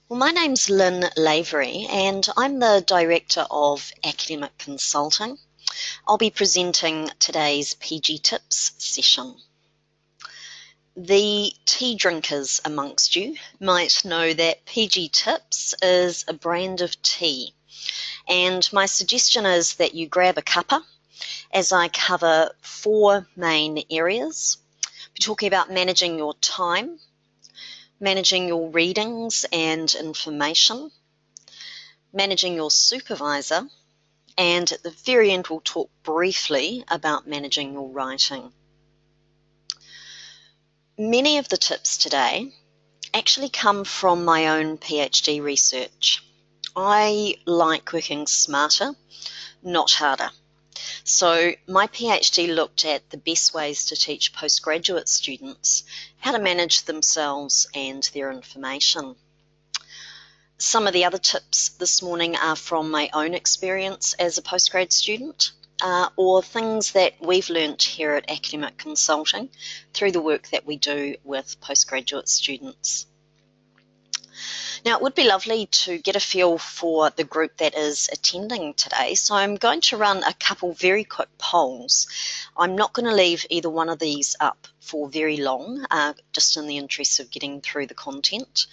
Well, my name's Lynn Lavery and I'm the Director of Academic Consulting. I'll be presenting today's PG Tips session. The tea drinkers amongst you might know that PG Tips is a brand of tea, and my suggestion is that you grab a cuppa as I cover four main areas. We're talking about managing your time, managing your readings and information, managing your supervisor, and at the very end we'll talk briefly about managing your writing. Many of the tips today actually come from my own PhD research. I like working smarter, not harder. So my PhD looked at the best ways to teach postgraduate students how to manage themselves and their information. Some of the other tips this morning are from my own experience as a postgrad student, or things that we've learnt here at Academic Consulting through the work that we do with postgraduate students. Now, it would be lovely to get a feel for the group that is attending today, so I'm going to run a couple very quick polls. I'm not going to leave either one of these up for very long, just in the interest of getting through the content.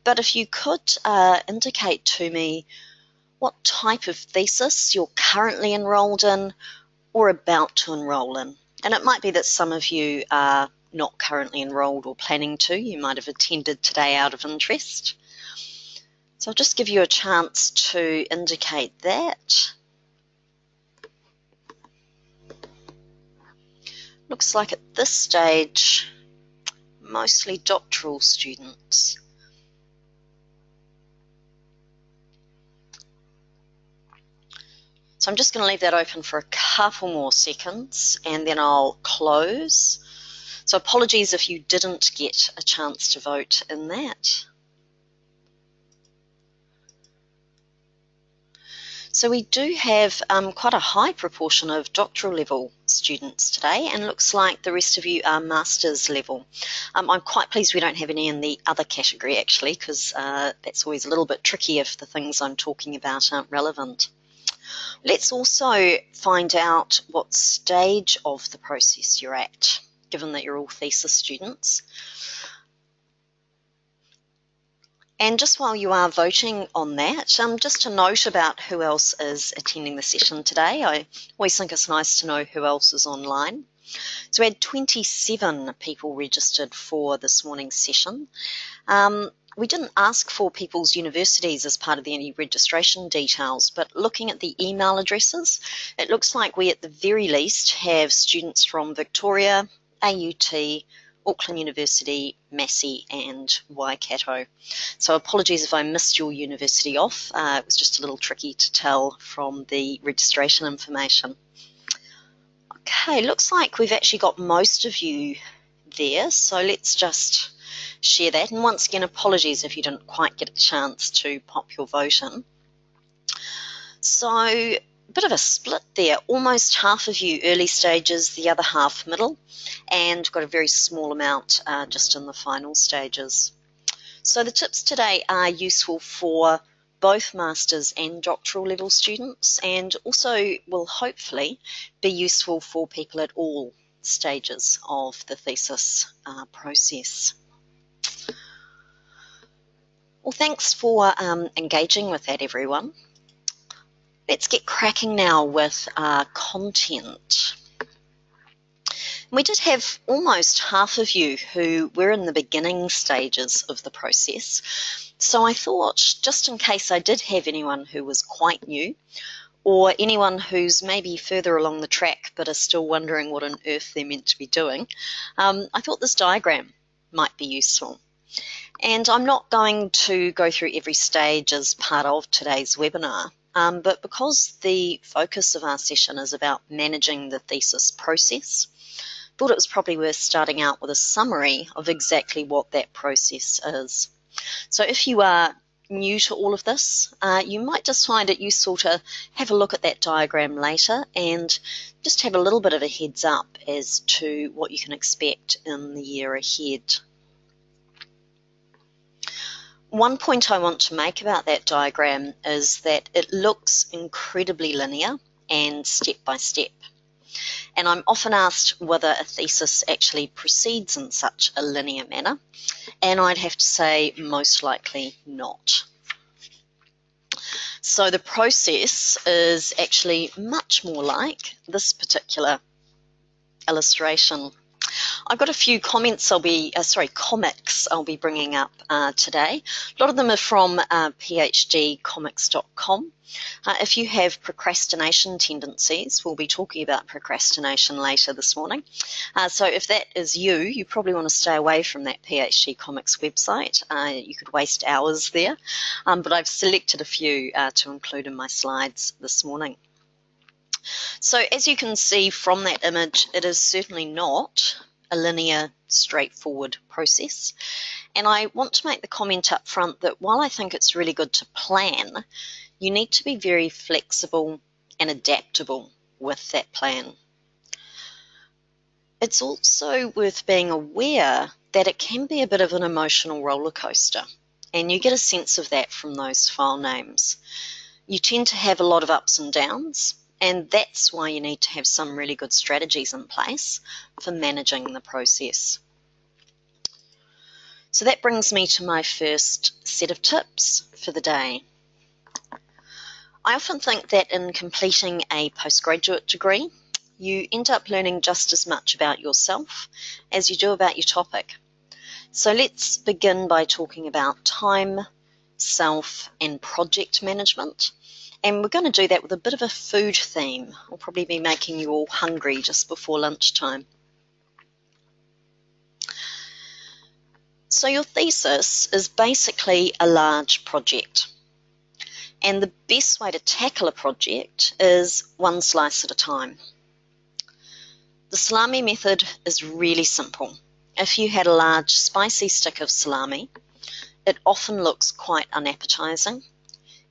But if you could indicate to me what type of thesis you're currently enrolled in or about to enroll in. And it might be that some of you are not currently enrolled or planning to. You might have attended today out of interest. So I'll just give you a chance to indicate that. Looks like at this stage, mostly doctoral students. So I'm just going to leave that open for a couple more seconds and then I'll close. So apologies if you didn't get a chance to vote in that. So we do have quite a high proportion of doctoral level students today, and looks like the rest of you are master's level. I'm quite pleased we don't have any in the other category actually, because that's always a little bit tricky if the things I'm talking about aren't relevant. Let's also find out what stage of the process you're at, given that you're all thesis students. And just while you are voting on that, just a note about who else is attending the session today. I always think it's nice to know who else is online. So we had 27 people registered for this morning's session. We didn't ask for people's universities as part of any registration details, but looking at the email addresses, it looks like we at the very least have students from Victoria, AUT, Auckland University, Massey and Waikato. So apologies if I missed your university off. It was just a little tricky to tell from the registration information. Okay, looks like we've actually got most of you there, so let's just share that. And once again, apologies if you didn't quite get a chance to pop your vote in. So a bit of a split there, almost half of you early stages, the other half middle, and got a very small amount just in the final stages. So the tips today are useful for both master's and doctoral level students, and also will hopefully be useful for people at all stages of the thesis process. Well, thanks for engaging with that, everyone. Let's get cracking now with content. We did have almost half of you who were in the beginning stages of the process. So I thought, just in case I did have anyone who was quite new, or anyone who's maybe further along the track but are still wondering what on earth they're meant to be doing, I thought this diagram might be useful. And I'm not going to go through every stage as part of today's webinar, but because the focus of our session is about managing the thesis process, I thought it was probably worth starting out with a summary of exactly what that process is. So if you are new to all of this, you might just find it useful to have a look at that diagram later and just have a little bit of a heads up as to what you can expect in the year ahead. One point I want to make about that diagram is that it looks incredibly linear and step by step. And I'm often asked whether a thesis actually proceeds in such a linear manner, and I'd have to say most likely not. So the process is actually much more like this particular illustration. I've got a few comics I'll be bringing up today. A lot of them are from phdcomics.com. If you have procrastination tendencies, we'll be talking about procrastination later this morning. So if that is you, you probably want to stay away from that PhD Comics website. You could waste hours there, but I've selected a few to include in my slides this morning. So as you can see from that image, it is certainly not a linear, straightforward process. And I want to make the comment up front that while I think it's really good to plan, you need to be very flexible and adaptable with that plan. It's also worth being aware that it can be a bit of an emotional roller coaster, and you get a sense of that from those file names. You tend to have a lot of ups and downs, and that's why you need to have some really good strategies in place for managing the process. So that brings me to my first set of tips for the day. I often think that in completing a postgraduate degree, you end up learning just as much about yourself as you do about your topic. So let's begin by talking about time, self, and project management. And we're going to do that with a bit of a food theme. I'll probably be making you all hungry just before lunchtime. So your thesis is basically a large project. And the best way to tackle a project is one slice at a time. The salami method is really simple. If you had a large spicy stick of salami, it often looks quite unappetizing.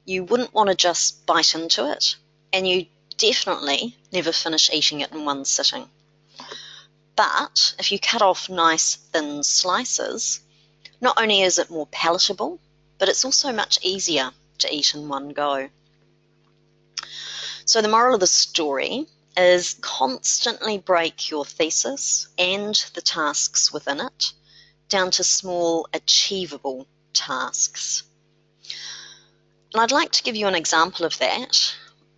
You wouldn't want to just bite into it, and you definitely never finish eating it in one sitting. But if you cut off nice thin slices, not only is it more palatable, but it's also much easier to eat in one go. So the moral of the story is constantly break your thesis and the tasks within it down to small, achievable tasks. And I'd like to give you an example of that.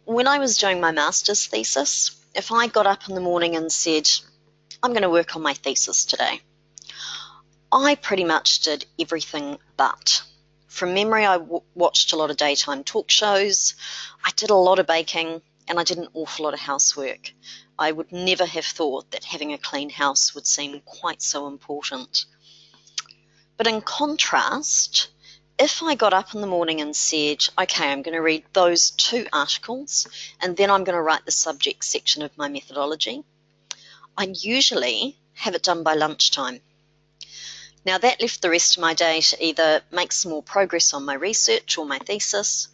When I was doing my master's thesis, if I got up in the morning and said, I'm going to work on my thesis today, I pretty much did everything but. From memory, I watched a lot of daytime talk shows, I did a lot of baking, and I did an awful lot of housework. I would never have thought that having a clean house would seem quite so important. But in contrast, if I got up in the morning and said, okay, I'm going to read those 2 articles, and then I'm going to write the subject section of my methodology, I'd usually have it done by lunchtime. Now that left the rest of my day to either make some more progress on my research or my thesis,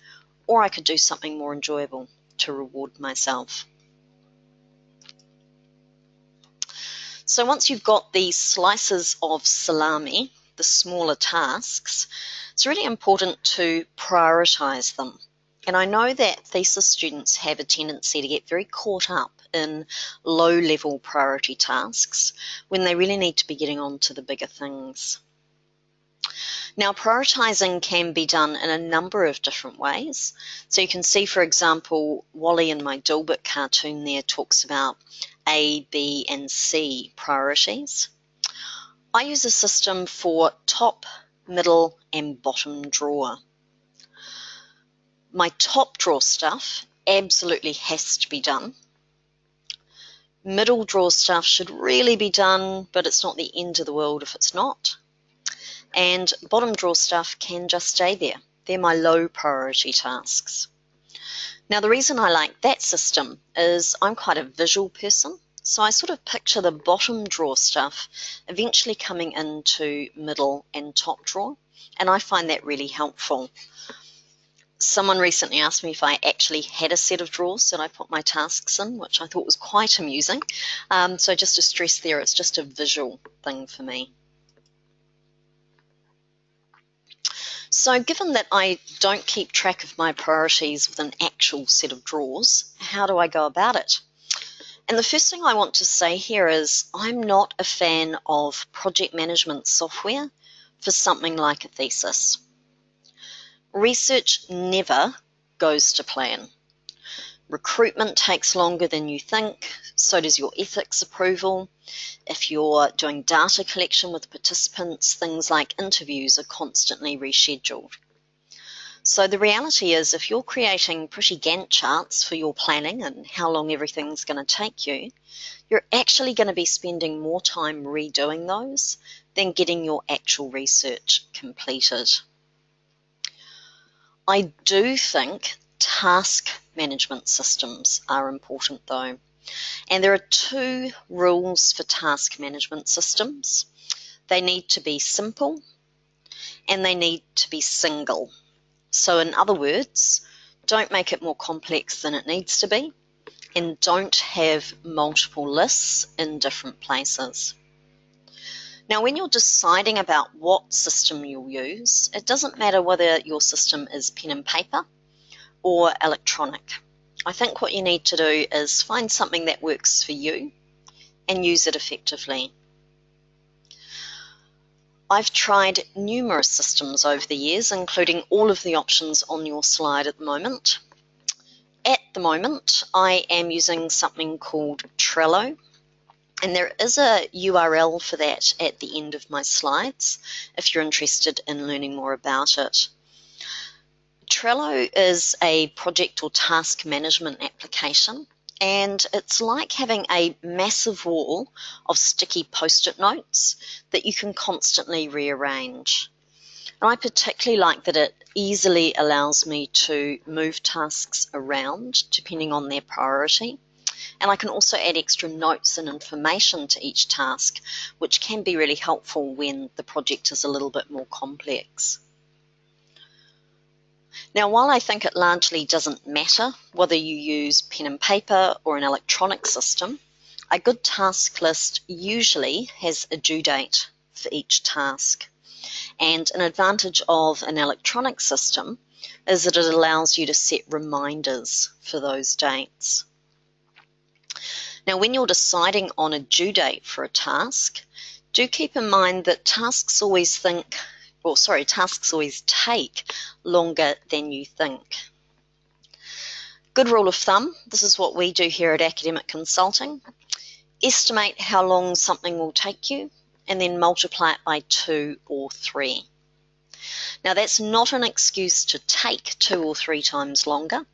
or I could do something more enjoyable to reward myself. So once you've got these slices of salami, the smaller tasks, it's really important to prioritize them. And I know that thesis students have a tendency to get very caught up in low-level priority tasks when they really need to be getting on to the bigger things. Now, prioritizing can be done in a number of different ways. So you can see, for example, Wally in my Dilbert cartoon there talks about A, B, and C priorities. I use a system for top, middle, and bottom drawer. My top drawer stuff absolutely has to be done. Middle drawer stuff should really be done, but it's not the end of the world if it's not. And bottom drawer stuff can just stay there. They're my low priority tasks. Now, the reason I like that system is I'm quite a visual person, so I sort of picture the bottom drawer stuff eventually coming into middle and top drawer, and I find that really helpful. Someone recently asked me if I actually had a set of drawers that I put my tasks in, which I thought was quite amusing. So just to stress there, it's just a visual thing for me. So given that I don't keep track of my priorities with an actual set of drawers, how do I go about it? And the first thing I want to say here is I'm not a fan of project management software for something like a thesis. Research never goes to plan. Recruitment takes longer than you think, so does your ethics approval. If you're doing data collection with participants, things like interviews are constantly rescheduled. So the reality is if you're creating pretty Gantt charts for your planning and how long everything's going to take you, you're actually going to be spending more time redoing those than getting your actual research completed. I do think task management systems are important though. And there are 2 rules for task management systems. They need to be simple and they need to be single. So in other words, don't make it more complex than it needs to be and don't have multiple lists in different places. Now, when you're deciding about what system you'll use, it doesn't matter whether your system is pen and paper or electronic. I think what you need to do is find something that works for you and use it effectively. I've tried numerous systems over the years, including all of the options on your slide at the moment. At the moment, I am using something called Trello, and there is a URL for that at the end of my slides if you're interested in learning more about it. Trello is a project or task management application, and it's like having a massive wall of sticky post-it notes that you can constantly rearrange. And I particularly like that it easily allows me to move tasks around depending on their priority. And I can also add extra notes and information to each task, which can be really helpful when the project is a little bit more complex. Now, while I think it largely doesn't matter whether you use pen and paper or an electronic system, a good task list usually has a due date for each task. And an advantage of an electronic system is that it allows you to set reminders for those dates. Now, when you're deciding on a due date for a task, do keep in mind that tasks always take longer than you think. Good rule of thumb, this is what we do here at Academic Consulting. Estimate how long something will take you and then multiply it by 2 or 3. Now that's not an excuse to take 2 or 3 times longer.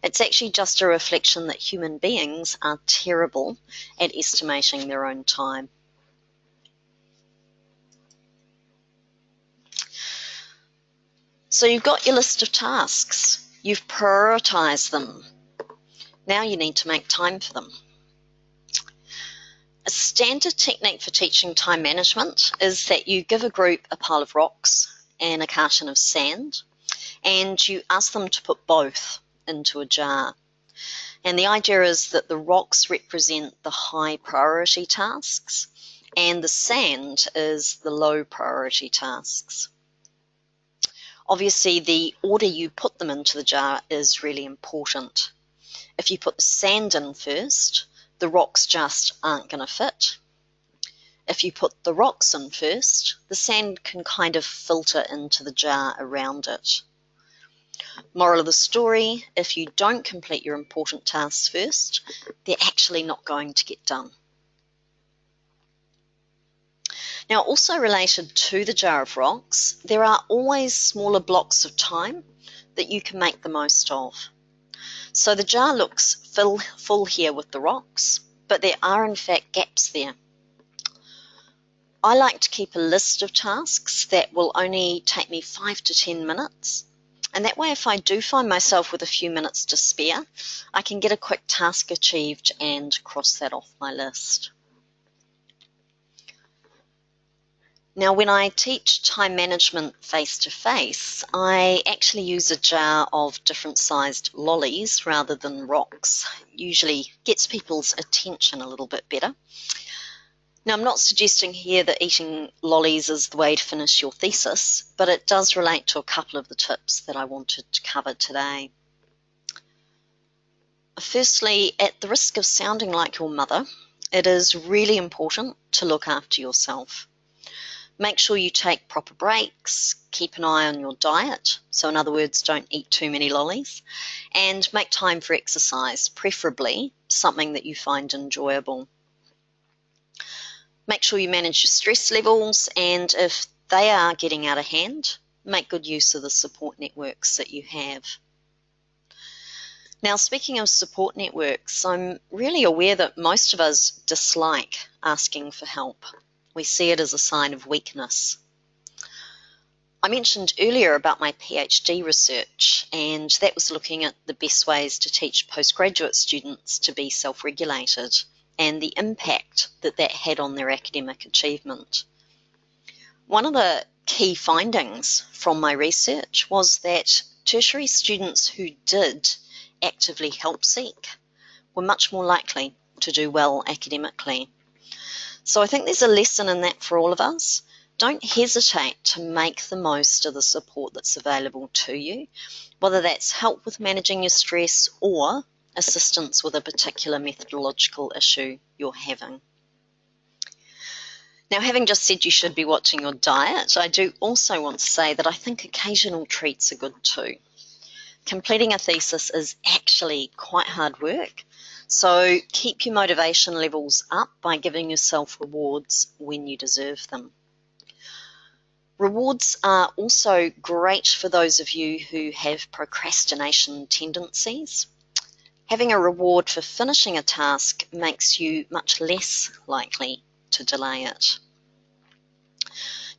It's actually just a reflection that human beings are terrible at estimating their own time. So you've got your list of tasks, you've prioritized them. Now you need to make time for them. A standard technique for teaching time management is that you give a group a pile of rocks and a carton of sand, and you ask them to put both into a jar. And the idea is that the rocks represent the high priority tasks and the sand is the low priority tasks. Obviously, the order you put them into the jar is really important. If you put the sand in first, the rocks just aren't going to fit. If you put the rocks in first, the sand can kind of filter into the jar around it. Moral of the story, if you don't complete your important tasks first, they're actually not going to get done. Now, also related to the jar of rocks, there are always smaller blocks of time that you can make the most of. So the jar looks full here with the rocks, but there are in fact gaps there. I like to keep a list of tasks that will only take me 5 to 10 minutes. And that way, if I do find myself with a few minutes to spare, I can get a quick task achieved and cross that off my list. Now, when I teach time management face-to-face, I actually use a jar of different sized lollies rather than rocks. Usually gets people's attention a little bit better. Now, I'm not suggesting here that eating lollies is the way to finish your thesis, but it does relate to a couple of the tips that I wanted to cover today. Firstly, at the risk of sounding like your mother, it is really important to look after yourself. Make sure you take proper breaks, keep an eye on your diet, so in other words, don't eat too many lollies, and make time for exercise, preferably something that you find enjoyable. Make sure you manage your stress levels, and if they are getting out of hand, make good use of the support networks that you have. Now, speaking of support networks, I'm really aware that most of us dislike asking for help. We see it as a sign of weakness. I mentioned earlier about my PhD research, and that was looking at the best ways to teach postgraduate students to be self-regulated and the impact that that had on their academic achievement. One of the key findings from my research was that tertiary students who did actively help seek were much more likely to do well academically. So I think there's a lesson in that for all of us. Don't hesitate to make the most of the support that's available to you, whether that's help with managing your stress or assistance with a particular methodological issue you're having. Now, having just said you should be watching your diet, I do also want to say that I think occasional treats are good too. Completing a thesis is actually quite hard work, so keep your motivation levels up by giving yourself rewards when you deserve them. Rewards are also great for those of you who have procrastination tendencies. Having a reward for finishing a task makes you much less likely to delay it.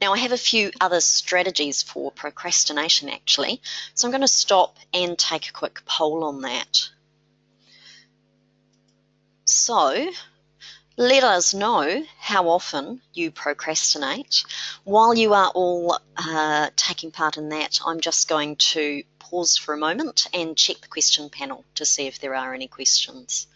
Now, I have a few other strategies for procrastination actually, so I'm going to stop and take a quick poll on that. So, let us know how often you procrastinate. While you are all taking part in that, I'm just going to pause for a moment and check the question panel to see if there are any questions.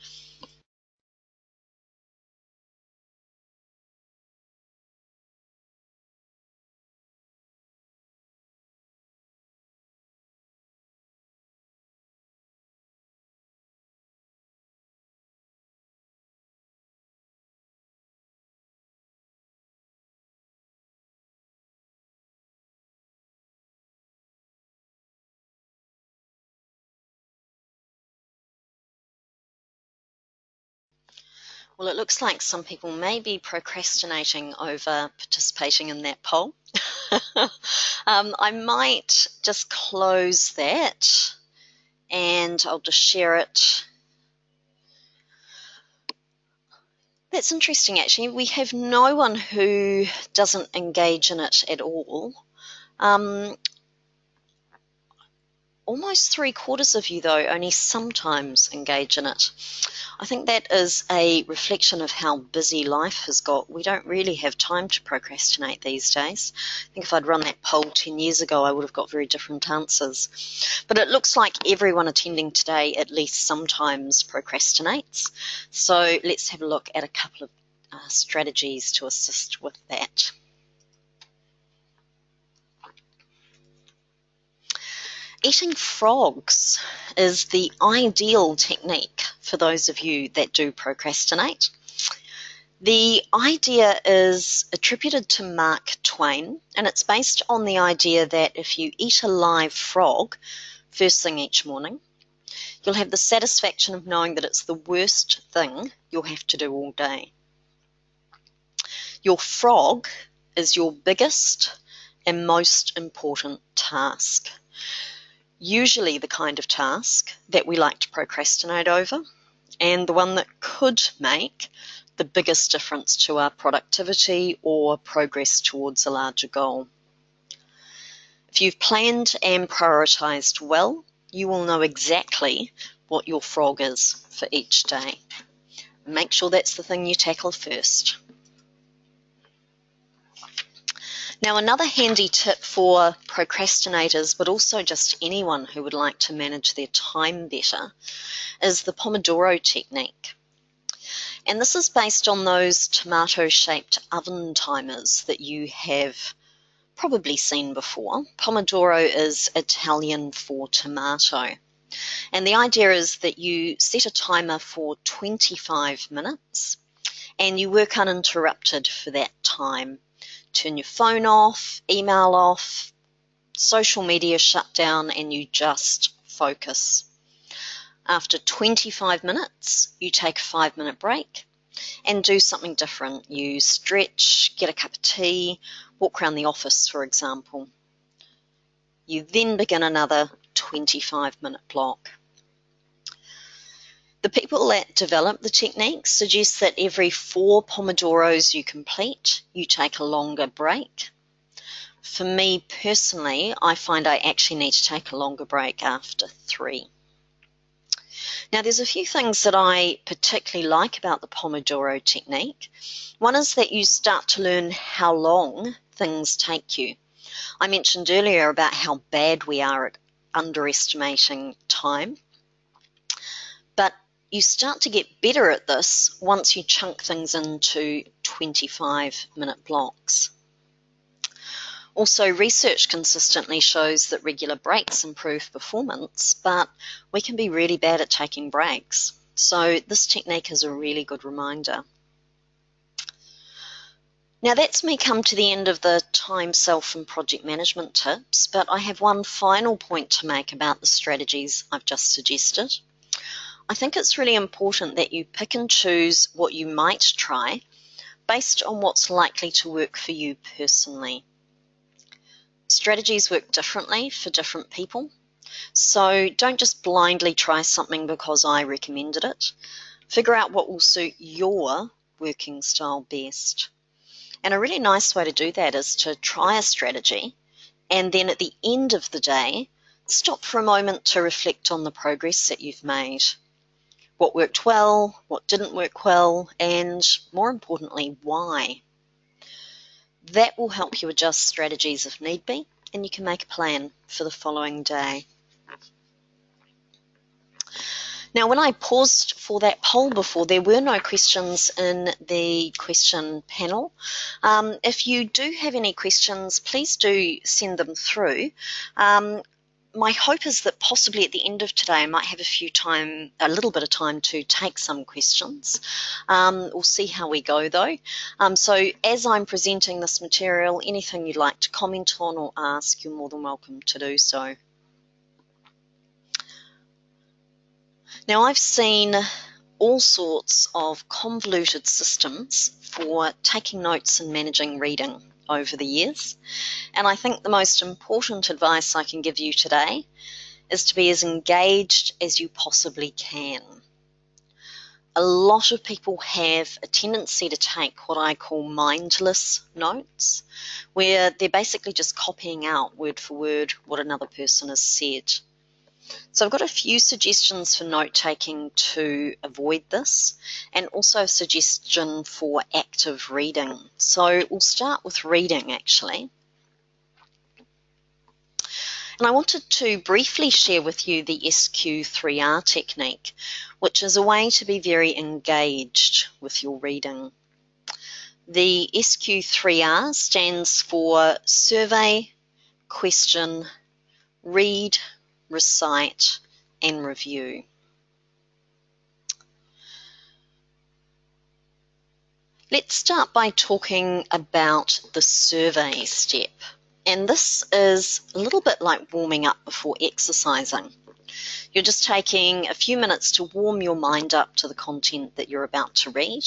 Well, it looks like some people may be procrastinating over participating in that poll. I might just close that and I'll just share it. That's interesting, actually. We have no one who doesn't engage in it at all. Almost 3/4 of you, though, only sometimes engage in it. I think that is a reflection of how busy life has got. We don't really have time to procrastinate these days. I think if I'd run that poll 10 years ago, I would have got very different answers. But it looks like everyone attending today at least sometimes procrastinates. So let's have a look at a couple of strategies to assist with that. Eating frogs is the ideal technique for those of you that do procrastinate. The idea is attributed to Mark Twain, and it's based on the idea that if you eat a live frog first thing each morning, you'll have the satisfaction of knowing that it's the worst thing you'll have to do all day. Your frog is your biggest and most important task. Usually the kind of task that we like to procrastinate over, and the one that could make the biggest difference to our productivity or progress towards a larger goal. If you've planned and prioritized well, you will know exactly what your frog is for each day. Make sure that's the thing you tackle first. Now, another handy tip for procrastinators, but also just anyone who would like to manage their time better, is the Pomodoro technique. And this is based on those tomato-shaped oven timers that you have probably seen before. Pomodoro is Italian for tomato. And the idea is that you set a timer for 25 minutes and you work uninterrupted for that time. Turn your phone off, email off, social media shut down, and you just focus. After 25 minutes, you take a 5-minute break and do something different. You stretch, get a cup of tea, walk around the office, for example. You then begin another 25-minute block. The people that develop the technique suggest that every 4 Pomodoros you complete, you take a longer break. For me personally, I find I actually need to take a longer break after 3. Now, there's a few things that I particularly like about the Pomodoro technique. One is that you start to learn how long things take you. I mentioned earlier about how bad we are at underestimating time, but you start to get better at this once you chunk things into 25-minute blocks. Also, research consistently shows that regular breaks improve performance, but we can be really bad at taking breaks. So this technique is a really good reminder. Now that's me come to the end of the time, self and project management tips, but I have one final point to make about the strategies I've just suggested. I think it's really important that you pick and choose what you might try based on what's likely to work for you personally. Strategies work differently for different people, so don't just blindly try something because I recommended it. Figure out what will suit your working style best. And a really nice way to do that is to try a strategy and then at the end of the day, stop for a moment to reflect on the progress that you've made. What worked well, what didn't work well, and more importantly, why. That will help you adjust strategies if need be, and you can make a plan for the following day. Now, when I paused for that poll before, there were no questions in the question panel. If you do have any questions, please do send them through. My hope is that possibly at the end of today I might have a little bit of time to take some questions. We'll see how we go though. So as I'm presenting this material, anything you'd like to comment on or ask, you're more than welcome to do so. Now I've seen all sorts of convoluted systems for taking notes and managing reading over the years, and I think the most important advice I can give you today is to be as engaged as you possibly can. A lot of people have a tendency to take what I call mindless notes, where they're basically just copying out word for word what another person has said. So I've got a few suggestions for note-taking to avoid this, and also a suggestion for active reading. So we'll start with reading, actually. And I wanted to briefly share with you the SQ3R technique, which is a way to be very engaged with your reading. The SQ3R stands for survey, question, read, recite, and review. Let's start by talking about the survey step. And this is a little bit like warming up before exercising. You're just taking a few minutes to warm your mind up to the content that you're about to read.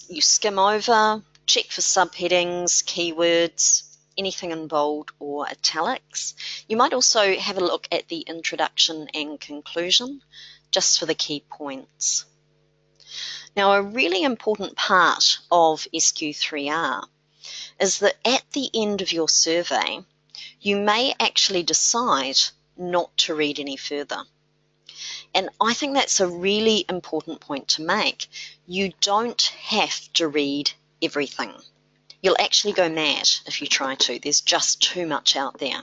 You skim over, check for subheadings, keywords, anything in bold or italics. You might also have a look at the introduction and conclusion, just for the key points. Now, a really important part of SQ3R is that at the end of your survey, you may actually decide not to read any further. And I think that's a really important point to make. You don't have to read everything. You'll actually go mad if you try to. There's just too much out there.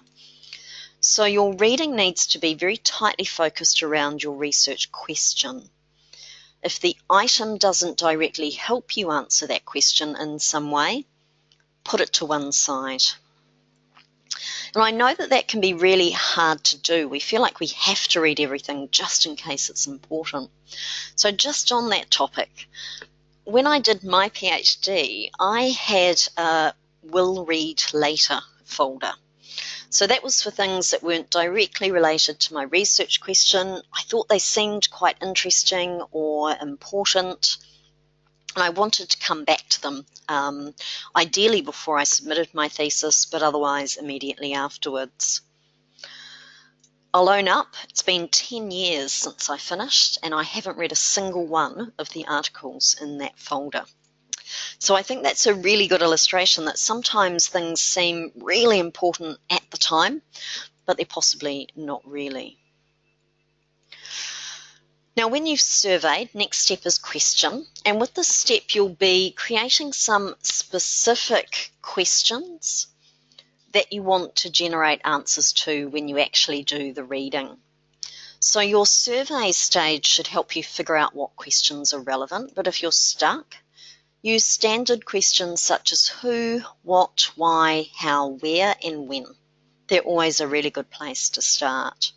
So your reading needs to be very tightly focused around your research question. If the item doesn't directly help you answer that question in some way, put it to one side. And I know that that can be really hard to do. We feel like we have to read everything just in case it's important. So just on that topic, when I did my PhD, I had a will read later folder. So that was for things that weren't directly related to my research question. I thought they seemed quite interesting or important, and I wanted to come back to them, ideally before I submitted my thesis, but otherwise immediately afterwards. I'll own up, it's been 10 years since I finished, and I haven't read a single one of the articles in that folder. So I think that's a really good illustration that sometimes things seem really important at the time, but they're possibly not really. Now, when you've surveyed, next step is question. And with this step, you'll be creating some specific questions that you want to generate answers to when you actually do the reading. So your survey stage should help you figure out what questions are relevant, but if you're stuck, use standard questions such as who, what, why, how, where, and when. They're always a really good place to start.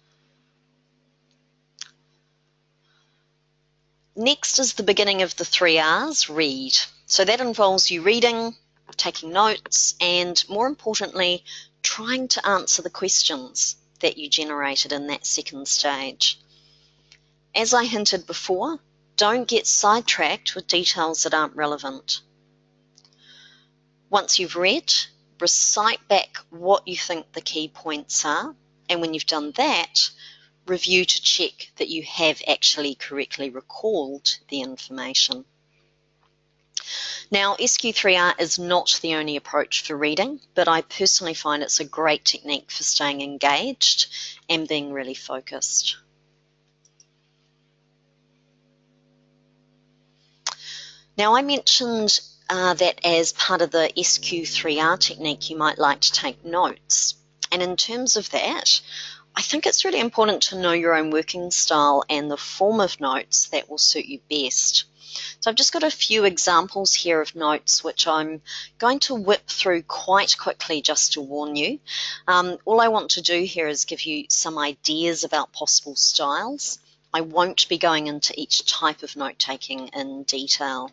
Next is the beginning of the 3 R's, read. So that involves you reading, taking notes, and more importantly, trying to answer the questions that you generated in that second stage. As I hinted before, don't get sidetracked with details that aren't relevant. Once you've read, recite back what you think the key points are, and when you've done that, review to check that you have actually correctly recalled the information. Now, SQ3R is not the only approach for reading, but I personally find it's a great technique for staying engaged and being really focused. Now, I mentioned that as part of the SQ3R technique, you might like to take notes. And in terms of that, I think it's really important to know your own working style and the form of notes that will suit you best. So I've just got a few examples here of notes which I'm going to whip through quite quickly just to warn you. All I want to do here is give you some ideas about possible styles. I won't be going into each type of note-taking in detail.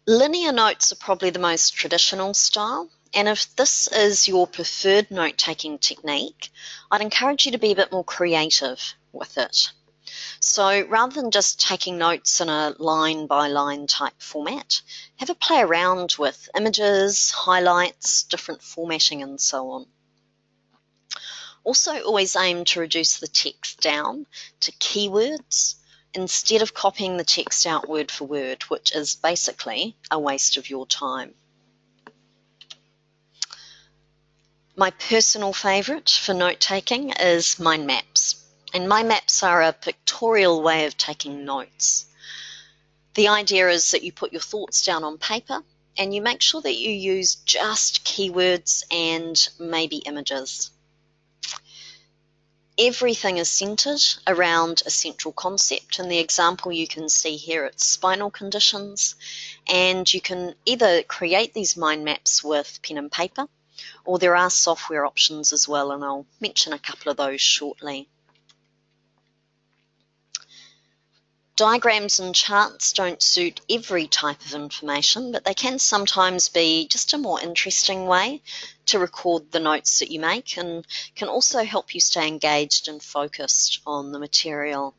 Linear notes are probably the most traditional style, and if this is your preferred note-taking technique, I'd encourage you to be a bit more creative with it. So rather than just taking notes in a line-by-line type format, have a play around with images, highlights, different formatting, and so on. Also, always aim to reduce the text down to keywords, instead of copying the text out word for word, which is basically a waste of your time. My personal favourite for note-taking is mind maps. And mind maps are a pictorial way of taking notes. The idea is that you put your thoughts down on paper and you make sure that you use just keywords and maybe images. Everything is centered around a central concept. In the example you can see here, it's spinal conditions, and you can either create these mind maps with pen and paper, or there are software options as well, and I'll mention a couple of those shortly. Diagrams and charts don't suit every type of information, but they can sometimes be just a more interesting way to record the notes that you make, and can also help you stay engaged and focused on the material.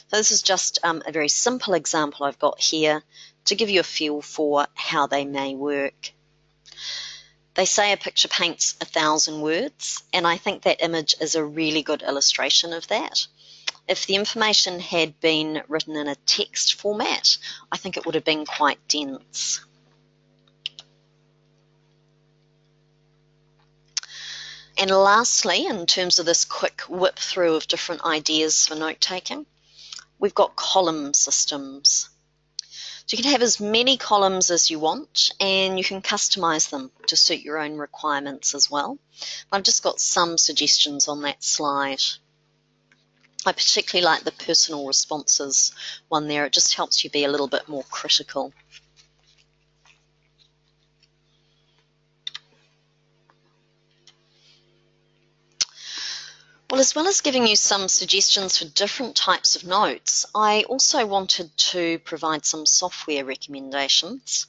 So this is just a very simple example I've got here to give you a feel for how they may work. They say a picture paints 1,000 words, and I think that image is a really good illustration of that. If the information had been written in a text format, I think it would have been quite dense. And lastly, in terms of this quick whip through of different ideas for note-taking, we've got column systems. So you can have as many columns as you want, and you can customize them to suit your own requirements as well. I've just got some suggestions on that slide. I particularly like the personal responses one there. It just helps you be a little bit more critical. Well, as well as giving you some suggestions for different types of notes, I also wanted to provide some software recommendations.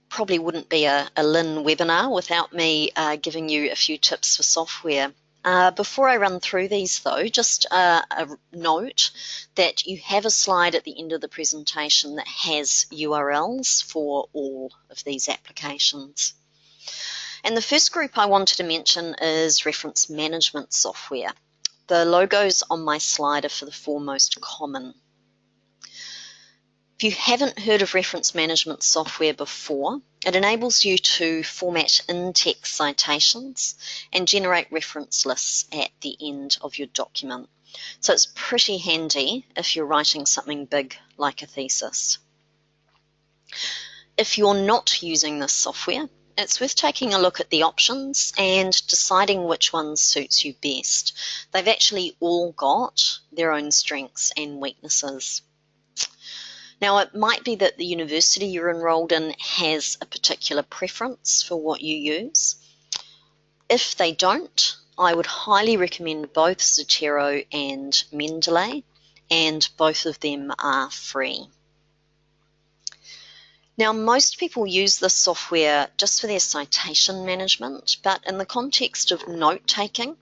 Probably wouldn't be a Lynn webinar without me giving you a few tips for software. Before I run through these though, just a note that you have a slide at the end of the presentation that has URLs for all of these applications. And the first group I wanted to mention is reference management software. The logos on my slide are for the four most common. If you haven't heard of reference management software before, it enables you to format in-text citations and generate reference lists at the end of your document. So it's pretty handy if you're writing something big like a thesis. If you're not using this software, it's worth taking a look at the options and deciding which one suits you best. They've actually all got their own strengths and weaknesses. Now, it might be that the university you're enrolled in has a particular preference for what you use. If they don't, I would highly recommend both Zotero and Mendeley, and both of them are free. Now, most people use this software just for their citation management, but in the context of note-taking,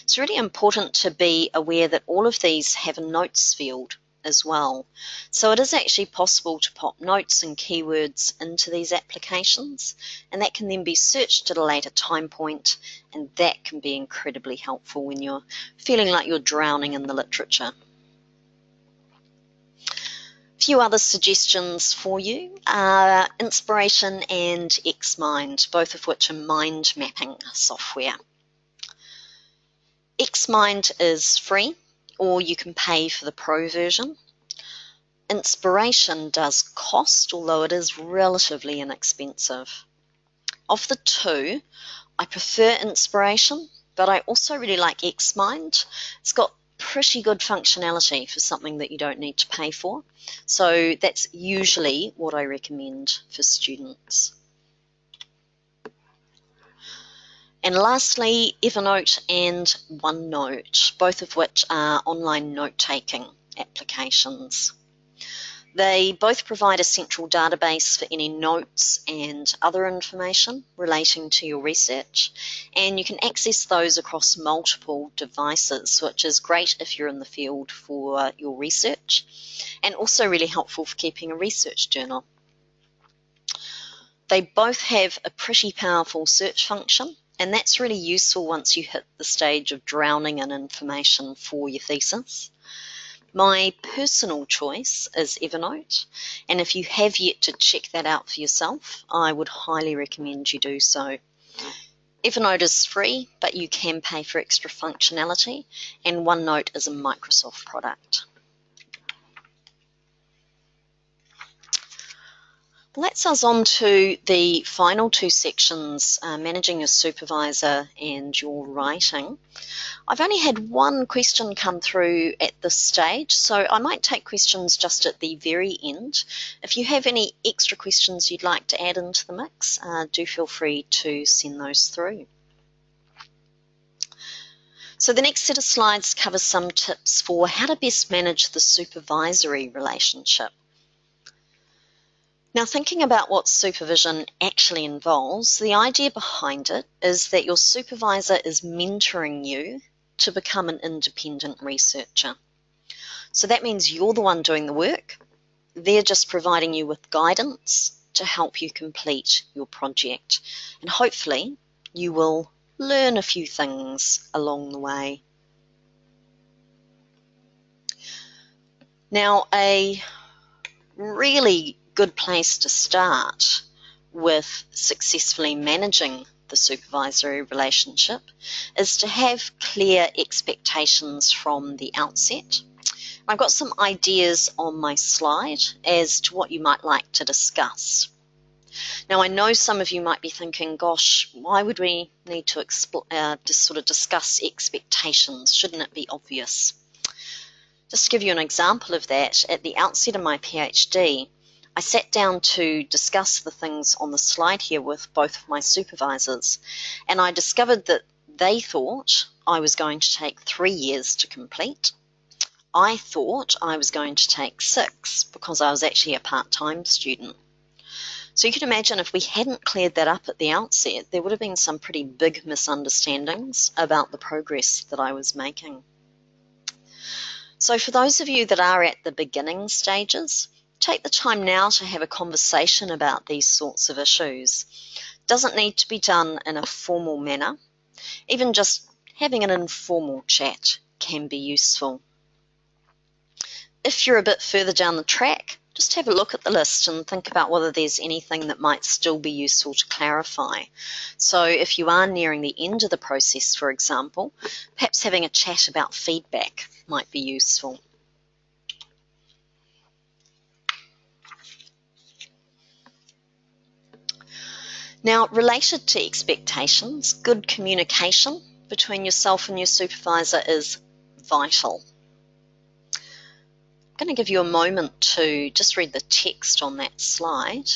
it's really important to be aware that all of these have a notes field as well. So it is actually possible to pop notes and keywords into these applications, and that can then be searched at a later time point, and that can be incredibly helpful when you're feeling like you're drowning in the literature. A few other suggestions for you are Inspiration and Xmind, both of which are mind mapping software. Xmind is free, or you can pay for the pro version. Inspiration does cost, although it is relatively inexpensive. Of the two, I prefer Inspiration, but I also really like Xmind. It's got pretty good functionality for something that you don't need to pay for. So that's usually what I recommend for students. And lastly, Evernote and OneNote, both of which are online note-taking applications. They both provide a central database for any notes and other information relating to your research, and you can access those across multiple devices, which is great if you're in the field for your research, and also really helpful for keeping a research journal. They both have a pretty powerful search function, and that's really useful once you hit the stage of drowning in information for your thesis. My personal choice is Evernote, and if you have yet to check that out for yourself, I would highly recommend you do so. Evernote is free, but you can pay for extra functionality, and OneNote is a Microsoft product. Well, that's us on to the final two sections, managing your supervisor and your writing. I've only had one question come through at this stage, so I might take questions just at the very end. If you have any extra questions you'd like to add into the mix, do feel free to send those through. So the next set of slides covers some tips for how to best manage the supervisory relationship. Now, thinking about what supervision actually involves, the idea behind it is that your supervisor is mentoring you to become an independent researcher. So that means you're the one doing the work. They're just providing you with guidance to help you complete your project. And hopefully you will learn a few things along the way. Now, a really good place to start with successfully managing the supervisory relationship is to have clear expectations from the outset. I've got some ideas on my slide as to what you might like to discuss. Now, I know some of you might be thinking, gosh, why would we need to just sort of discuss expectations? Shouldn't it be obvious? Just to give you an example of that, at the outset of my PhD, I sat down to discuss the things on the slide here with both of my supervisors, and I discovered that they thought I was going to take 3 years to complete. I thought I was going to take 6 because I was actually a part-time student. So you can imagine if we hadn't cleared that up at the outset, there would have been some pretty big misunderstandings about the progress that I was making. So for those of you that are at the beginning stages, take the time now to have a conversation about these sorts of issues. It doesn't need to be done in a formal manner. Even just having an informal chat can be useful. If you're a bit further down the track, just have a look at the list and think about whether there's anything that might still be useful to clarify. So if you are nearing the end of the process, for example, perhaps having a chat about feedback might be useful. Now, related to expectations, good communication between yourself and your supervisor is vital. I'm going to give you a moment to just read the text on that slide.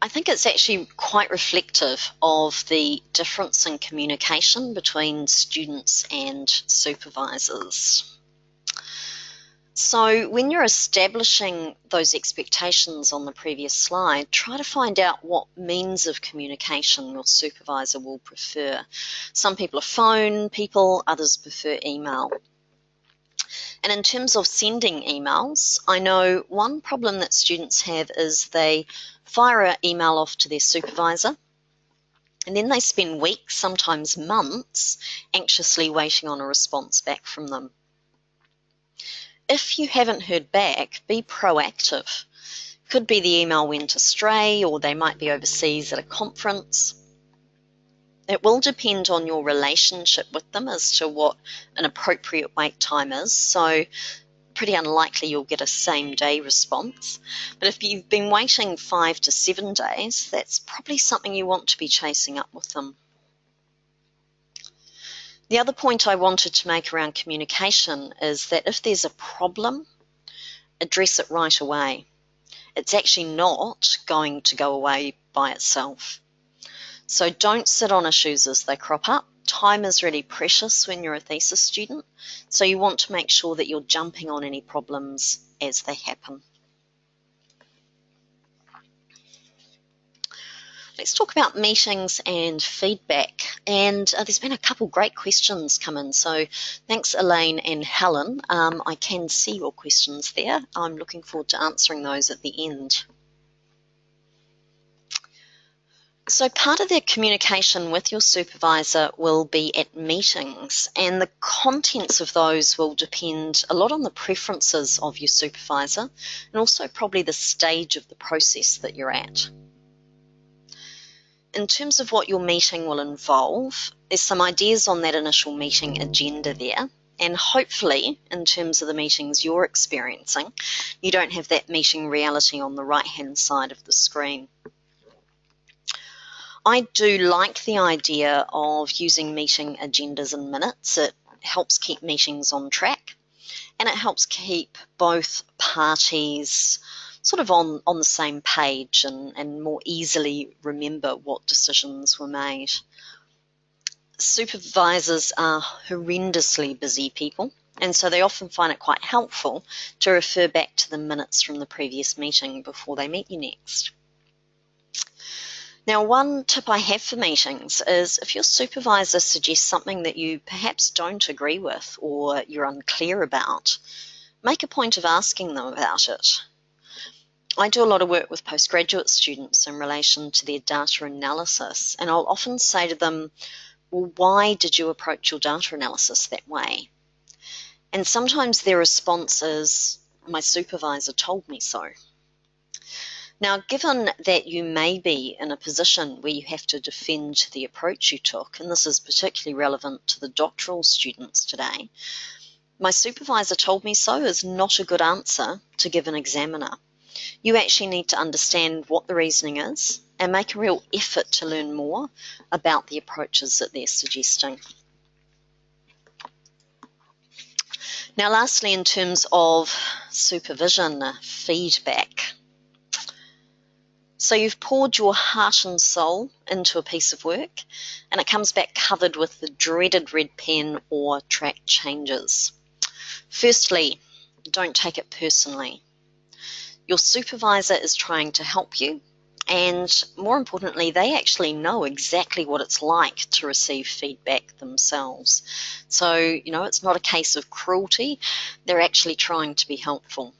I think it's actually quite reflective of the difference in communication between students and supervisors. So when you're establishing those expectations on the previous slide, try to find out what means of communication your supervisor will prefer. Some people are phone people, others prefer email. And in terms of sending emails, I know one problem that students have is they fire an email off to their supervisor, and then they spend weeks, sometimes months, anxiously waiting on a response back from them. If you haven't heard back, be proactive. Could be the email went astray, or they might be overseas at a conference. It will depend on your relationship with them as to what an appropriate wait time is. So pretty unlikely you'll get a same-day response. But if you've been waiting 5 to 7 days, that's probably something you want to be chasing up with them. The other point I wanted to make around communication is that if there's a problem, address it right away. It's actually not going to go away by itself. So don't sit on issues as they crop up. Time is really precious when you're a thesis student, so you want to make sure that you're jumping on any problems as they happen. Let's talk about meetings and feedback. And there's been a couple great questions come in. So thanks, Elaine and Helen. I can see your questions there. I'm looking forward to answering those at the end. So part of their communication with your supervisor will be at meetings, and the contents of those will depend a lot on the preferences of your supervisor and also probably the stage of the process that you're at. In terms of what your meeting will involve, there's some ideas on that initial meeting agenda there, and hopefully, in terms of the meetings you're experiencing, you don't have that meeting reality on the right-hand side of the screen. I do like the idea of using meeting agendas and minutes. It helps keep meetings on track, and it helps keep both parties sort of on the same page and more easily remember what decisions were made. Supervisors are horrendously busy people, and so they often find it quite helpful to refer back to the minutes from the previous meeting before they meet you next. Now, one tip I have for meetings is if your supervisor suggests something that you perhaps don't agree with or you're unclear about, make a point of asking them about it. I do a lot of work with postgraduate students in relation to their data analysis, and I'll often say to them, well, why did you approach your data analysis that way? And sometimes their response is, my supervisor told me so. Now, given that you may be in a position where you have to defend the approach you took, and this is particularly relevant to the doctoral students today, my supervisor told me so is not a good answer to give an examiner. You actually need to understand what the reasoning is and make a real effort to learn more about the approaches that they're suggesting. Now, lastly, in terms of supervision, feedback. So you've poured your heart and soul into a piece of work, and it comes back covered with the dreaded red pen or track changes. Firstly, don't take it personally. Your supervisor is trying to help you, and more importantly, they actually know exactly what it's like to receive feedback themselves. So, it's not a case of cruelty. They're actually trying to be helpful.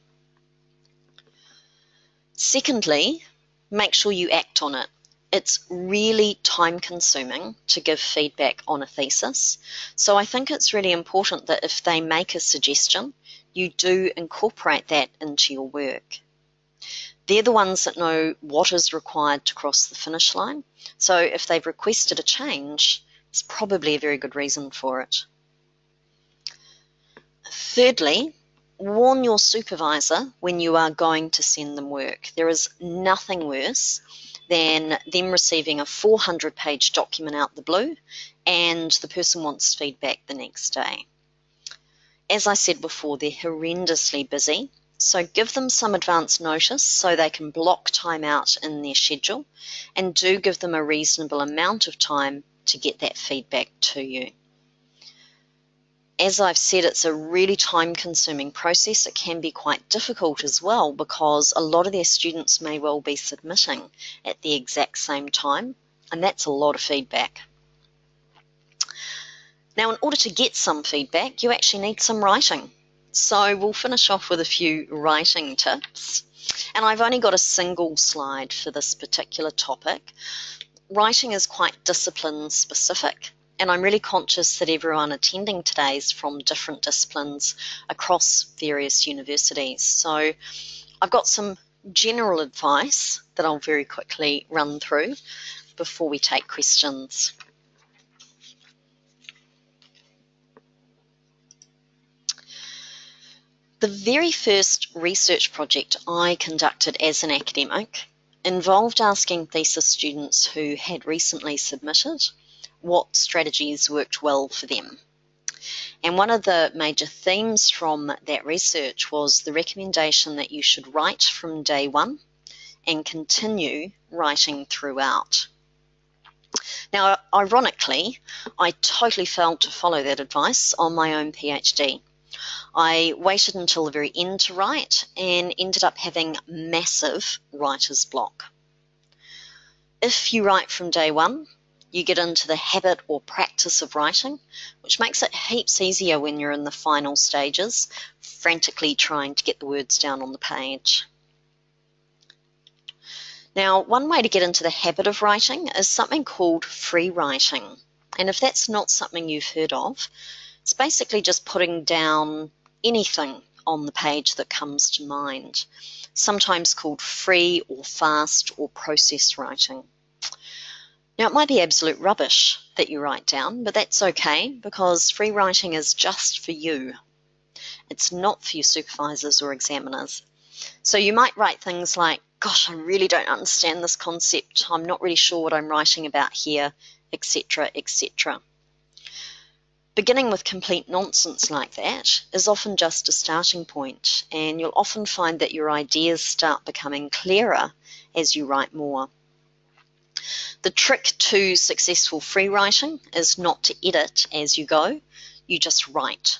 Secondly, make sure you act on it. It's really time-consuming to give feedback on a thesis, so I think it's really important that if they make a suggestion, you do incorporate that into your work. They're the ones that know what is required to cross the finish line, so if they've requested a change, it's probably a very good reason for it. Thirdly, warn your supervisor when you are going to send them work. There is nothing worse than them receiving a 400-page document out the blue and the person wants feedback the next day. As I said before, they're horrendously busy, so give them some advance notice so they can block time out in their schedule, and do give them a reasonable amount of time to get that feedback to you. As I've said, it's a really time-consuming process. It can be quite difficult as well because a lot of their students may well be submitting at the exact same time, and that's a lot of feedback. Now, in order to get some feedback, you actually need some writing. So we'll finish off with a few writing tips. And I've only got a single slide for this particular topic. Writing is quite discipline-specific, and I'm really conscious that everyone attending today is from different disciplines across various universities. So I've got some general advice that I'll very quickly run through before we take questions. The very first research project I conducted as an academic involved asking thesis students who had recently submitted what strategies worked well for them. And one of the major themes from that research was the recommendation that you should write from day one and continue writing throughout. Now, ironically, I totally failed to follow that advice on my own PhD. I waited until the very end to write and ended up having massive writer's block. If you write from day one, you get into the habit or practice of writing, which makes it heaps easier when you're in the final stages, frantically trying to get the words down on the page. Now, one way to get into the habit of writing is something called free writing. And if that's not something you've heard of, it's basically just putting down anything on the page that comes to mind, sometimes called free or fast or process writing. Now, it might be absolute rubbish that you write down, but that's okay because free writing is just for you. It's not for your supervisors or examiners. So you might write things like, gosh, I really don't understand this concept. I'm not really sure what I'm writing about here, etc., etc. Beginning with complete nonsense like that is often just a starting point, and you'll often find that your ideas start becoming clearer as you write more. The trick to successful free writing is not to edit as you go, you just write.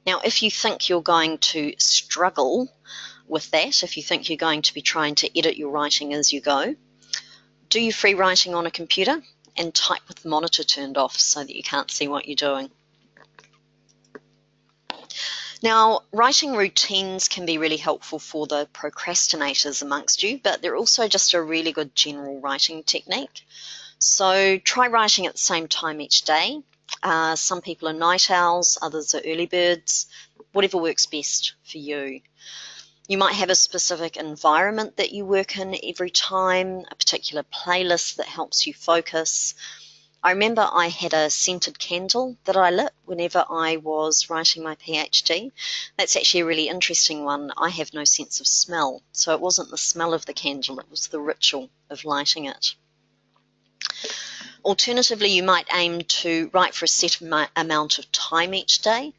Now, if you think you're going to struggle with that, if you think you're going to be trying to edit your writing as you go, do your free writing on a computer and type with the monitor turned off so that you can't see what you're doing. Now, writing routines can be really helpful for the procrastinators amongst you, but they're also just a really good general writing technique. So try writing at the same time each day. Some people are night owls, others are early birds, whatever works best for you. You might have a specific environment that you work in every time, a particular playlist that helps you focus. I remember I had a scented candle that I lit whenever I was writing my PhD. That's actually a really interesting one. I have no sense of smell, so it wasn't the smell of the candle, it was the ritual of lighting it. Alternatively, you might aim to write for a set amount of time each day.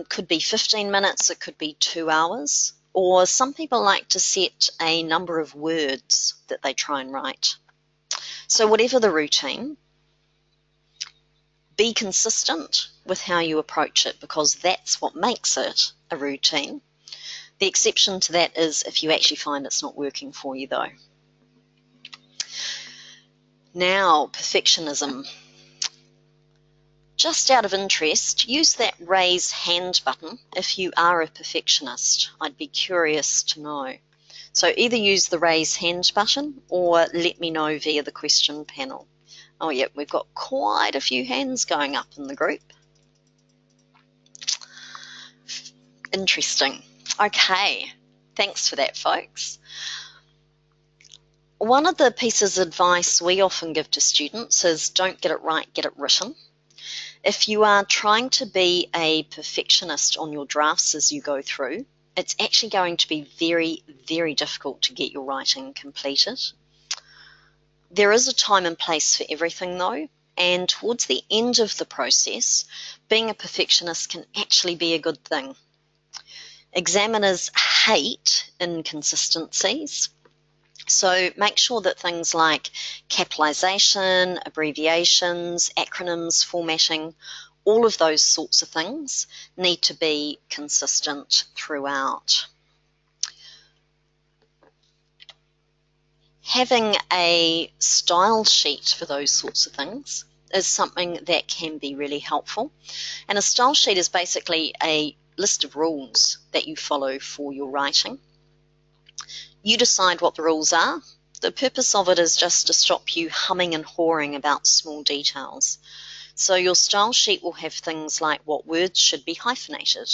Could be 15 minutes, it could be 2 hours, or some people like to set a number of words that they try and write. So whatever the routine, be consistent with how you approach it, because that's what makes it a routine. The exception to that is if you actually find it's not working for you, though. Now, perfectionism. Just out of interest, use that raise hand button if you are a perfectionist. I'd be curious to know. So either use the raise hand button or let me know via the question panel. Oh yeah, we've got quite a few hands going up in the group. Interesting. Okay, thanks for that, folks. One of the pieces of advice we often give to students is don't get it right, get it written. If you are trying to be a perfectionist on your drafts as you go through, it's actually going to be very, very difficult to get your writing completed. There is a time and place for everything, though, and towards the end of the process, being a perfectionist can actually be a good thing. Examiners hate inconsistencies. So make sure that things like capitalization, abbreviations, acronyms, formatting, all of those sorts of things need to be consistent throughout. Having a style sheet for those sorts of things is something that can be really helpful. And a style sheet is basically a list of rules that you follow for your writing. You decide what the rules are. The purpose of it is just to stop you humming and hawing about small details. So your style sheet will have things like what words should be hyphenated,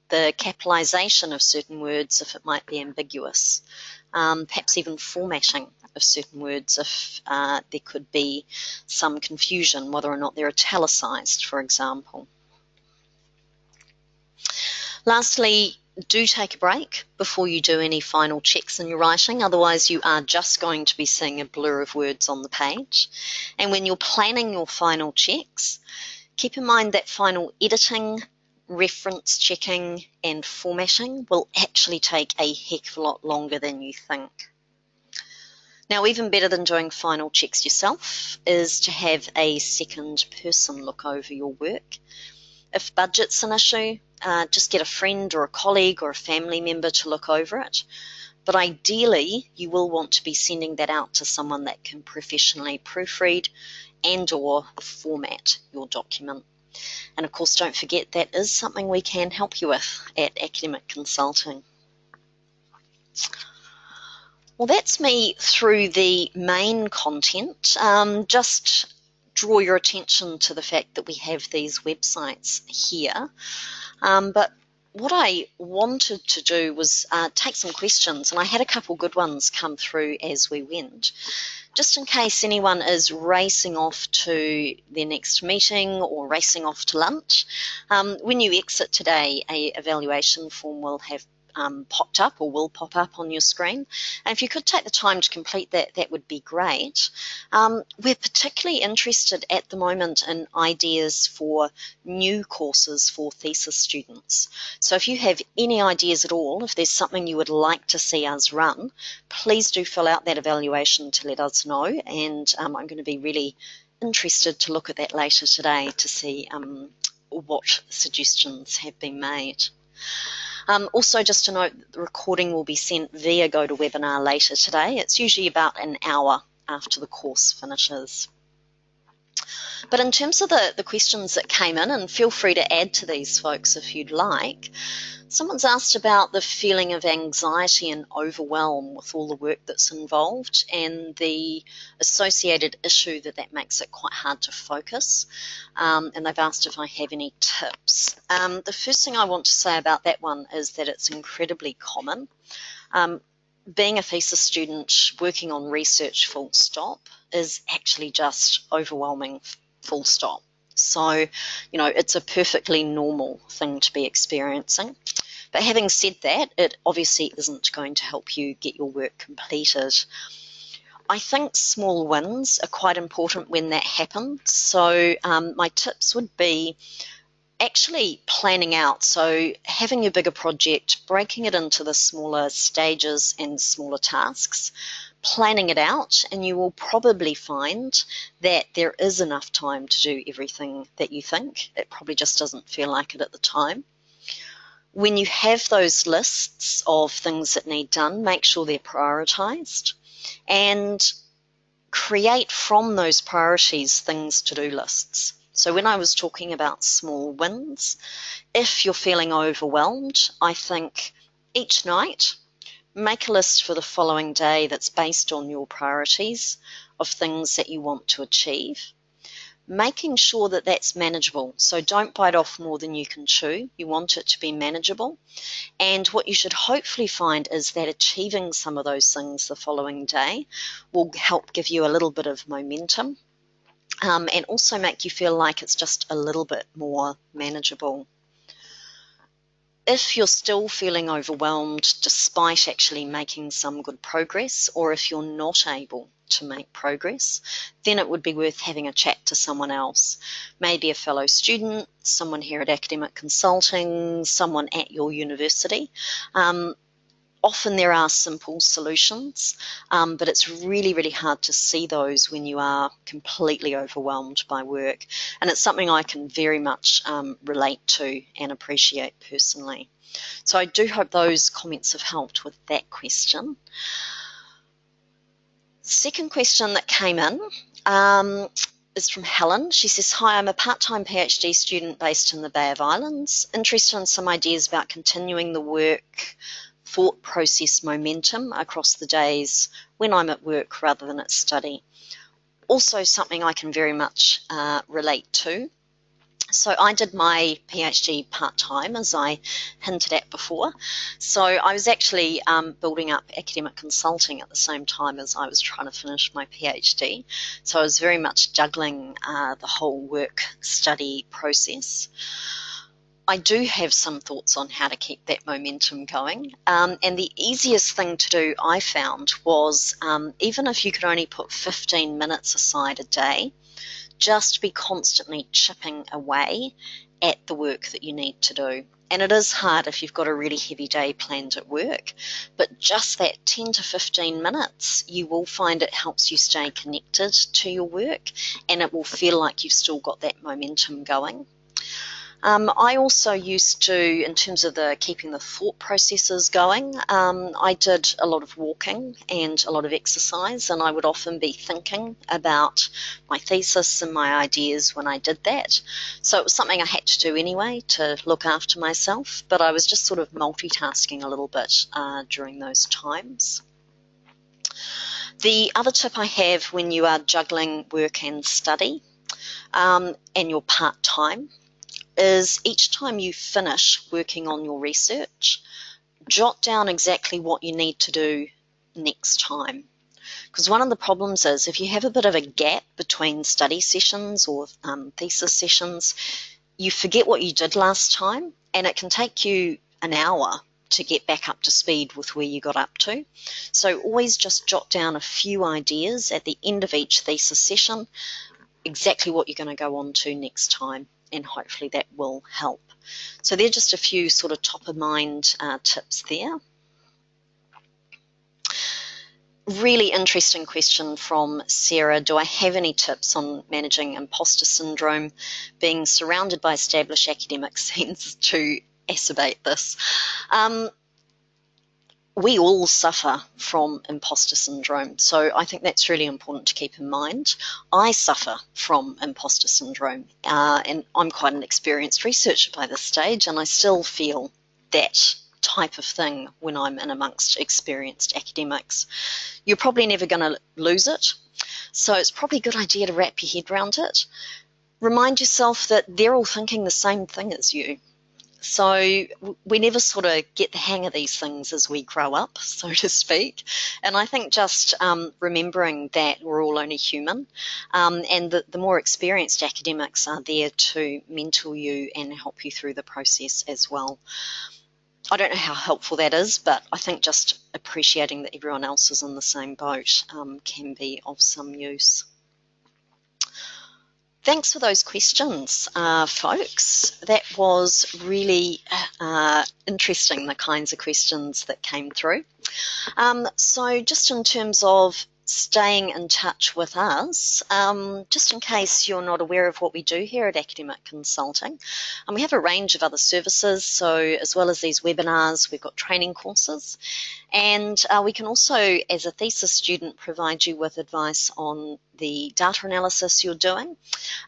the capitalization of certain words if it might be ambiguous, perhaps even formatting of certain words if there could be some confusion whether or not they're italicized, for example. Lastly, do take a break before you do any final checks in your writing, otherwise you are just going to be seeing a blur of words on the page. And when you're planning your final checks, keep in mind that final editing, reference checking and formatting will actually take a heck of a lot longer than you think. Now, even better than doing final checks yourself is to have a second person look over your work. If budget's an issue, just get a friend or a colleague or a family member to look over it. But ideally, you will want to be sending that out to someone that can professionally proofread and or format your document. And of course, don't forget that is something we can help you with at Academic Consulting. Well, that's me through the main content. Just draw your attention to the fact that we have these websites here. But what I wanted to do was take some questions, and I had a couple good ones come through as we went. Just in case anyone is racing off to their next meeting or racing off to lunch, when you exit today, an evaluation form will have popped up or will pop up on your screen. And if you could take the time to complete that, that would be great. We're particularly interested at the moment in ideas for new courses for thesis students. So if you have any ideas at all, if there's something you would like to see us run, please do fill out that evaluation to let us know. And I'm going to be really interested to look at that later today to see what suggestions have been made. Also, just to note, the recording will be sent via GoToWebinar later today. It's usually about an hour after the course finishes. But in terms of the questions that came in, and feel free to add to these folks if you'd like, someone's asked about the feeling of anxiety and overwhelm with all the work that's involved and the associated issue that makes it quite hard to focus. And they've asked if I have any tips. The first thing I want to say about that one is that it's incredibly common. Being a thesis student working on research full stop is actually just overwhelming full stop. So, it's a perfectly normal thing to be experiencing. But having said that, it obviously isn't going to help you get your work completed. I think small wins are quite important when that happens. So my tips would be actually planning out. So having your bigger project, breaking it into the smaller stages and smaller tasks, planning it out, and you will probably find that there is enough time to do everything that you think. It probably just doesn't feel like it at the time. When you have those lists of things that need done, make sure they're prioritised and create from those priorities things to-do lists. So when I was talking about small wins, if you're feeling overwhelmed, I think each night make a list for the following day that's based on your priorities of things that you want to achieve, making sure that that's manageable. So don't bite off more than you can chew. You want it to be manageable. And what you should hopefully find is that achieving some of those things the following day will help give you a little bit of momentum, and also make you feel like it's just a little bit more manageable. If you're still feeling overwhelmed despite actually making some good progress, or if you're not able to make progress, then it would be worth having a chat to someone else, maybe a fellow student, someone here at Academic Consulting, someone at your university. Often there are simple solutions, but it's really, really hard to see those when you are completely overwhelmed by work. And it's something I can very much relate to and appreciate personally. So I do hope those comments have helped with that question. Second question that came in is from Helen. She says, hi, I'm a part-time PhD student based in the Bay of Islands, interested in some ideas about continuing the work thought process momentum across the days when I'm at work rather than at study. Also something I can very much relate to. So I did my PhD part-time, as I hinted at before. So I was actually building up academic consulting at the same time as I was trying to finish my PhD. So I was very much juggling the whole work-study process. I do have some thoughts on how to keep that momentum going. And the easiest thing to do, I found, was even if you could only put 15 minutes aside a day, just be constantly chipping away at the work that you need to do. And it is hard if you've got a really heavy day planned at work, but just that 10 to 15 minutes, you will find it helps you stay connected to your work, and it will feel like you've still got that momentum going. I also used to, in terms of keeping the thought processes going, I did a lot of walking and a lot of exercise, and I would often be thinking about my thesis and my ideas when I did that. So it was something I had to do anyway to look after myself, but I was just sort of multitasking a little bit during those times. The other tip I have when you are juggling work and study and you're part-time is each time you finish working on your research, jot down exactly what you need to do next time. Because one of the problems is if you have a bit of a gap between study sessions or thesis sessions, you forget what you did last time, and it can take you an hour to get back up to speed with where you got up to. So always just jot down a few ideas at the end of each thesis session, exactly what you're going to go on to next time, and hopefully that will help. So they're just a few sort of top-of-mind tips there. Really interesting question from Sarah. Do I have any tips on managing imposter syndrome? Being surrounded by established academics seems to exacerbate this. we all suffer from imposter syndrome, so I think that's really important to keep in mind. I suffer from imposter syndrome, and I'm quite an experienced researcher by this stage, and I still feel that type of thing when I'm in amongst experienced academics. You're probably never going to lose it, so it's probably a good idea to wrap your head around it. Remind yourself that they're all thinking the same thing as you. So we never sort of get the hang of these things as we grow up, so to speak. And I think just remembering that we're all only human, and the more experienced academics are there to mentor you and help you through the process as well. I don't know how helpful that is, but I think just appreciating that everyone else is in the same boat can be of some use. Thanks for those questions, folks. That was really interesting, the kinds of questions that came through. So just in terms of staying in touch with us, just in case you're not aware of what we do here at Academic Consulting, we have a range of other services. So as well as these webinars, we've got training courses, and we can also, as a thesis student, provide you with advice on the data analysis you're doing,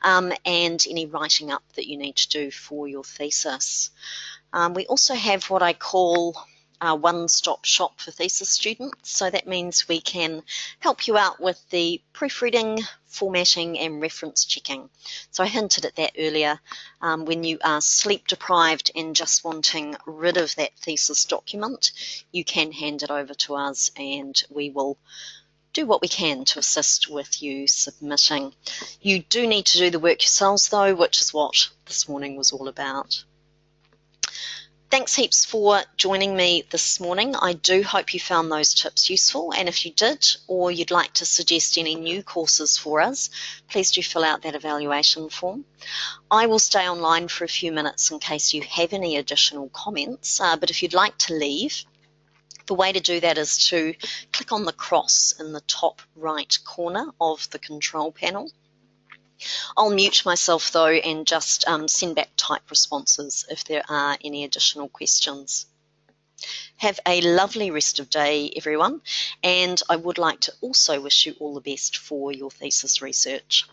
and any writing up that you need to do for your thesis. We also have what I call a one-stop shop for thesis students. So that means we can help you out with the proofreading, formatting, and reference checking. So I hinted at that earlier. When you are sleep deprived and just wanting rid of that thesis document, you can hand it over to us and we will do what we can to assist with you submitting. You do need to do the work yourselves though, which is what this morning was all about. Thanks heaps for joining me this morning. I do hope you found those tips useful, and if you did, or you'd like to suggest any new courses for us, please do fill out that evaluation form. I will stay online for a few minutes in case you have any additional comments, but if you'd like to leave, the way to do that is to click on the cross in the top right corner of the control panel. I'll mute myself though and just send back type responses if there are any additional questions. Have a lovely rest of day, everyone, and I would like to also wish you all the best for your thesis research.